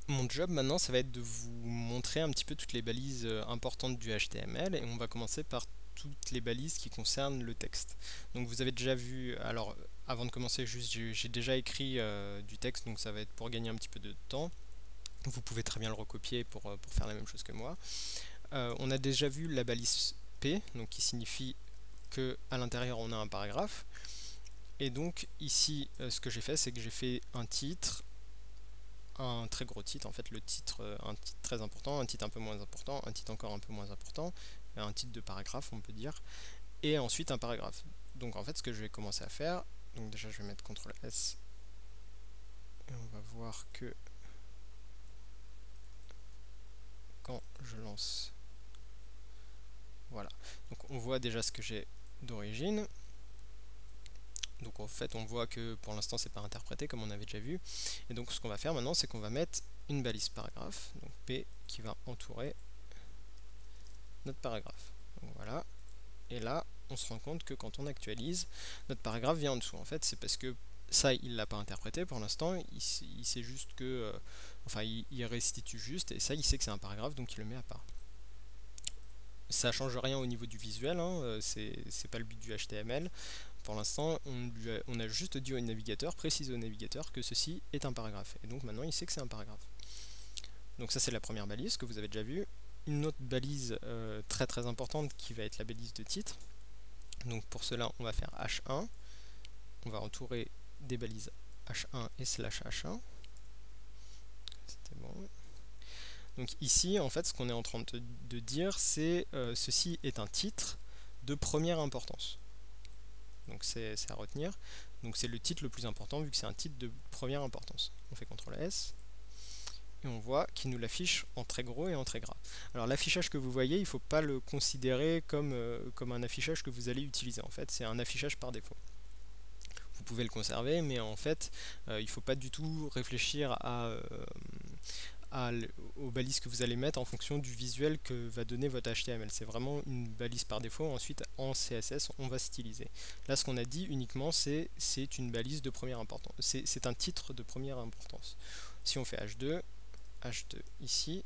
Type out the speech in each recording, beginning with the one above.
Mon job maintenant, ça va être de vous montrer un petit peu toutes les balises importantes du HTML et on va commencer par toutes les balises qui concernent le texte. Donc vous avez déjà vu, alors avant de commencer juste, j'ai déjà écrit du texte, donc ça va être pour gagner un petit peu de temps. Vous pouvez très bien le recopier pour faire la même chose que moi. On a déjà vu la balise P, donc qui signifie que à l'intérieur on a un paragraphe. Et donc ici, ce que j'ai fait, c'est que j'ai fait un titre, un très gros titre, en fait le titre, un titre très important, un titre un peu moins important, un titre encore un peu moins important, un titre de paragraphe on peut dire, et ensuite un paragraphe. Donc en fait ce que je vais commencer à faire, donc déjà je vais mettre CTRL S, et on va voir que quand je lance, voilà, donc on voit déjà ce que j'ai d'origine. Donc en fait on voit que pour l'instant c'est pas interprété comme on avait déjà vu. Et donc ce qu'on va faire maintenant c'est qu'on va mettre une balise paragraphe, donc P qui va entourer notre paragraphe. Donc voilà. Et là on se rend compte que quand on actualise, notre paragraphe vient en dessous. En fait c'est parce que ça il l'a pas interprété pour l'instant, il sait juste que enfin il restitue juste et ça il sait que c'est un paragraphe donc il le met à part. Ça change rien au niveau du visuel, hein, c'est pas le but du HTML. Pour l'instant, on a juste dit au navigateur, précisé au navigateur que ceci est un paragraphe. Et donc maintenant, il sait que c'est un paragraphe. Donc ça, c'est la première balise que vous avez déjà vue. Une autre balise très très importante qui va être la balise de titre. Donc pour cela, on va faire H1. On va entourer des balises H1 et /H1. C'était bon. Donc ici, en fait, ce qu'on est en train de dire, c'est ceci est un titre de première importance. Donc c'est à retenir. Donc c'est le titre le plus important vu que c'est un titre de première importance. On fait CTRL S et on voit qu'il nous l'affiche en très gros et en très gras. Alors l'affichage que vous voyez, il ne faut pas le considérer comme un affichage que vous allez utiliser. En fait, c'est un affichage par défaut. Vous pouvez le conserver, mais en fait, il ne faut pas du tout réfléchir aux balises que vous allez mettre en fonction du visuel que va donner votre HTML. C'est vraiment une balise par défaut. Ensuite, en CSS, on va styliser. Là, ce qu'on a dit uniquement, c'est une balise de première importance. C'est un titre de première importance. Si on fait H2 ici,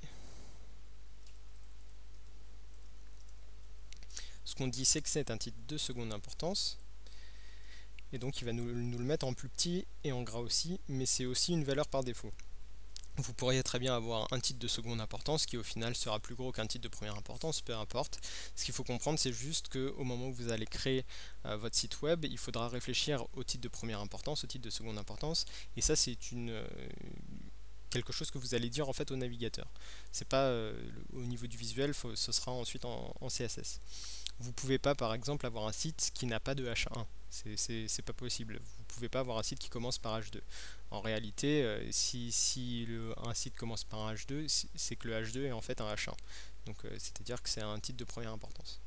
ce qu'on dit, c'est que c'est un titre de seconde importance. Et donc, il va nous le mettre en plus petit et en gras aussi, mais c'est aussi une valeur par défaut. Vous pourriez très bien avoir un titre de seconde importance qui au final sera plus gros qu'un titre de première importance, peu importe. Ce qu'il faut comprendre, c'est juste qu'au moment où vous allez créer votre site web, il faudra réfléchir au titre de première importance, au titre de seconde importance, et ça c'est quelque chose que vous allez dire en fait au navigateur. C'est pas au niveau du visuel, ce sera ensuite en CSS. Vous pouvez pas par exemple avoir un site qui n'a pas de H1. C'est pas possible. Vous pouvez pas avoir un site qui commence par H2. En réalité, si un site commence par un H2, c'est que le H2 est en fait un H1. Donc c'est-à-dire que c'est un titre de première importance.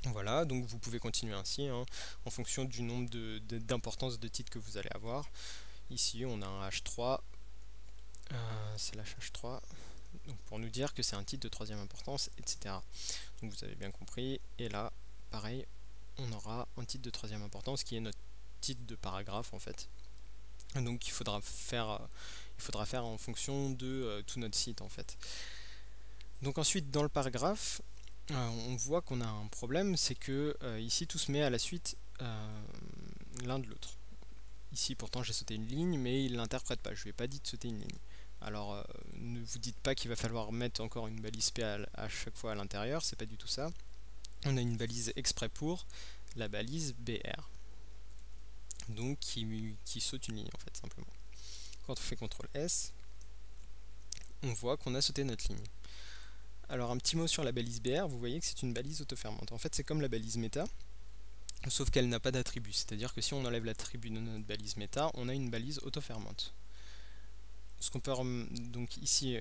Voilà, donc vous pouvez continuer ainsi, hein, en fonction du nombre d'importance de titres que vous allez avoir. Ici, on a un H3, /H3, donc pour nous dire que c'est un titre de troisième importance, etc. Donc vous avez bien compris. Et là, pareil, on aura un titre de troisième importance qui est notre titre de paragraphe en fait. Donc il faudra faire en fonction de tout notre site en fait. Donc ensuite dans le paragraphe, on voit qu'on a un problème, c'est que ici tout se met à la suite l'un de l'autre. Ici pourtant j'ai sauté une ligne, mais il ne l'interprète pas, je lui ai pas dit de sauter une ligne. Alors ne vous dites pas qu'il va falloir mettre encore une balise P à chaque fois à l'intérieur, c'est pas du tout ça. On a une balise exprès pour, la balise BR. Donc qui saute une ligne en fait simplement. Quand on fait CTRL S, on voit qu'on a sauté notre ligne. Alors un petit mot sur la balise BR, vous voyez que c'est une balise autofermante. En fait c'est comme la balise méta, sauf qu'elle n'a pas d'attribut. C'est-à-dire que si on enlève l'attribut de notre balise méta, on a une balise autofermante. Ce qu'on peut donc ici,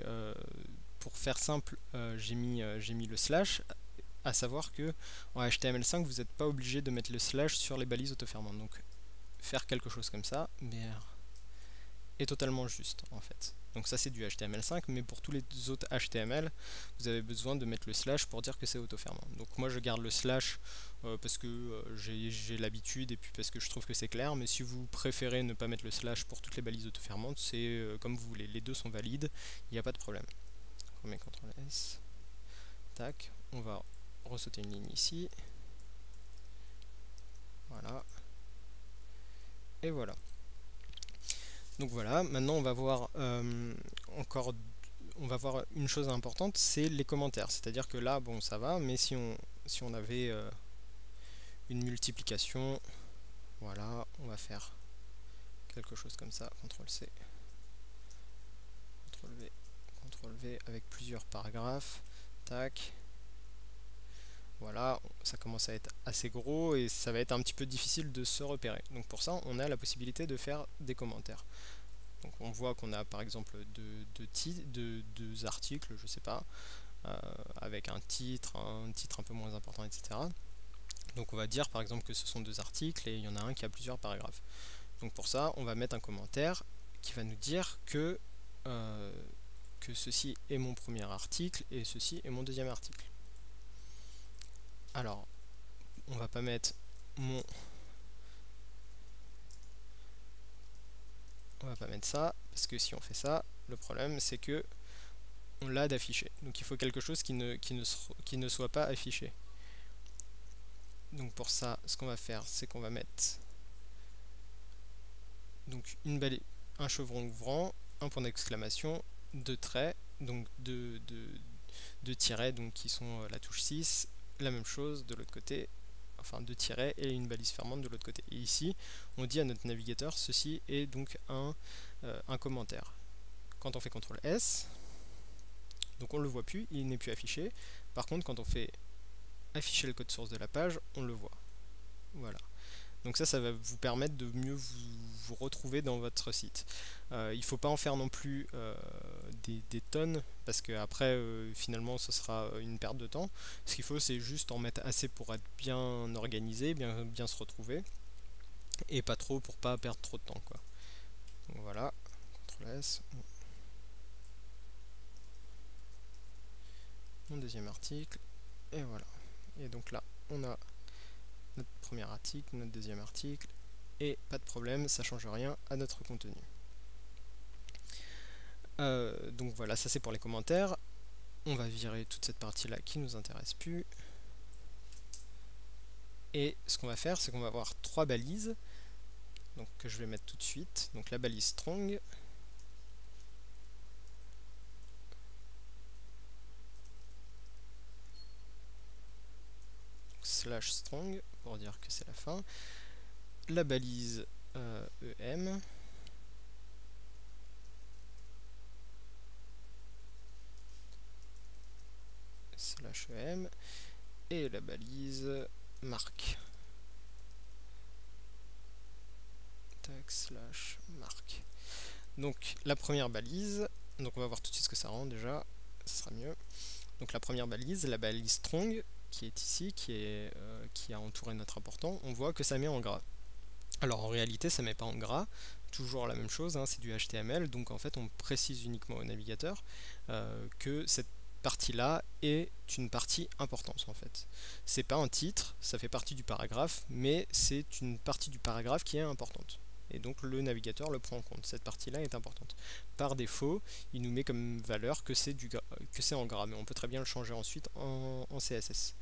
pour faire simple, j'ai mis le slash, à savoir que en HTML5 vous n'êtes pas obligé de mettre le slash sur les balises autofermantes. Donc faire quelque chose comme ça, BR est totalement juste en fait. Donc ça c'est du HTML5, mais pour tous les autres HTML, vous avez besoin de mettre le slash pour dire que c'est auto-fermant. Donc moi je garde le slash parce que j'ai l'habitude et puis parce que je trouve que c'est clair, mais si vous préférez ne pas mettre le slash pour toutes les balises auto-fermantes, c'est comme vous voulez, les deux sont valides, il n'y a pas de problème. On met CTRL S, tac, on va ressauter une ligne ici, voilà, et voilà. Donc voilà, maintenant on va voir on va voir une chose importante, c'est les commentaires. C'est-à-dire que là, bon, ça va, mais si on avait une multiplication, voilà, on va faire quelque chose comme ça, CTRL-C, CTRL-V, CTRL-V, avec plusieurs paragraphes, tac, voilà, ça commence à être assez gros et ça va être un petit peu difficile de se repérer. Donc pour ça, on a la possibilité de faire des commentaires. Donc on voit qu'on a par exemple deux articles, je sais pas, avec un titre un peu moins important, etc. Donc on va dire par exemple que ce sont deux articles et il y en a un qui a plusieurs paragraphes. Donc pour ça, on va mettre un commentaire qui va nous dire que ceci est mon premier article et ceci est mon deuxième article. Alors, on va pas mettre mon... On va pas mettre ça, parce que si on fait ça, le problème c'est que on l'a d'affiché. Donc il faut quelque chose qui ne soit pas affiché. Donc pour ça, ce qu'on va faire, c'est qu'on va mettre donc un chevron ouvrant, un point d'exclamation, deux traits, donc deux tirets donc qui sont la touche 6, la même chose de l'autre côté, enfin deux tirets et une balise fermante de l'autre côté. Et ici, on dit à notre navigateur, ceci est donc un commentaire. Quand on fait CTRL S, donc on ne le voit plus, il n'est plus affiché. Par contre, quand on fait afficher le code source de la page, on le voit. Voilà. Donc ça va vous permettre de mieux vous retrouver dans votre site. Il ne faut pas en faire non plus des tonnes, parce que après finalement ce sera une perte de temps. Ce qu'il faut, c'est juste en mettre assez pour être bien organisé, bien se retrouver, et pas trop pour pas perdre trop de temps, quoi. Donc voilà, CTRL S, mon deuxième article, et voilà. Et donc là, on a notre premier article, notre deuxième article, et pas de problème, ça change rien à notre contenu. Donc voilà, ça c'est pour les commentaires. On va virer toute cette partie là qui nous intéresse plus. Et ce qu'on va faire, c'est qu'on va avoir trois balises, donc que je vais mettre tout de suite. Donc la balise strong, slash strong pour dire que c'est la fin. La balise EM, slash EM, et la balise marque. Tac, slash marque. Donc la première balise, donc on va voir tout de suite ce que ça rend déjà, ça sera mieux. Donc la première balise, la balise strong, qui est ici, qui a entouré notre important, on voit que ça met en gras. Alors en réalité ça met pas en gras, toujours la même chose, hein, c'est du HTML, donc en fait on précise uniquement au navigateur que cette partie-là est une partie importante en fait. C'est pas un titre, ça fait partie du paragraphe, mais c'est une partie du paragraphe qui est importante. Et donc le navigateur le prend en compte, cette partie-là est importante. Par défaut, il nous met comme valeur que c'est en gras, mais on peut très bien le changer ensuite en CSS.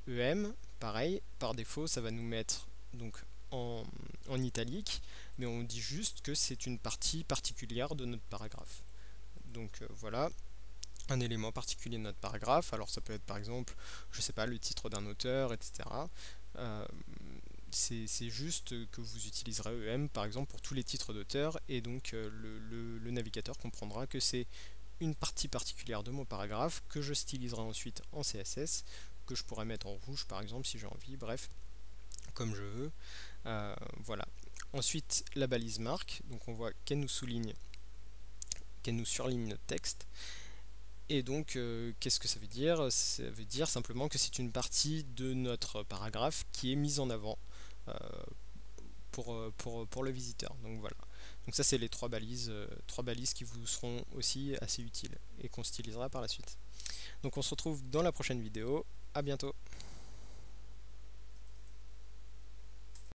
EM, pareil, par défaut ça va nous mettre donc en italique, mais on dit juste que c'est une partie particulière de notre paragraphe. Donc voilà, un élément particulier de notre paragraphe. Alors ça peut être par exemple, je sais pas, le titre d'un auteur, etc. C'est juste que vous utiliserez EM par exemple pour tous les titres d'auteur, et donc le navigateur comprendra que c'est une partie particulière de mon paragraphe que je styliserai ensuite en CSS, que je pourrais mettre en rouge par exemple si j'ai envie, bref, comme je veux. Voilà. Ensuite, la balise marque, donc on voit qu'elle nous souligne, qu'elle nous surligne notre texte. Et donc, qu'est-ce que ça veut dire? Ça veut dire simplement que c'est une partie de notre paragraphe qui est mise en avant pour le visiteur. Donc voilà. Donc ça c'est les trois balises qui vous seront aussi assez utiles et qu'on stylisera par la suite. Donc on se retrouve dans la prochaine vidéo. À bientôt.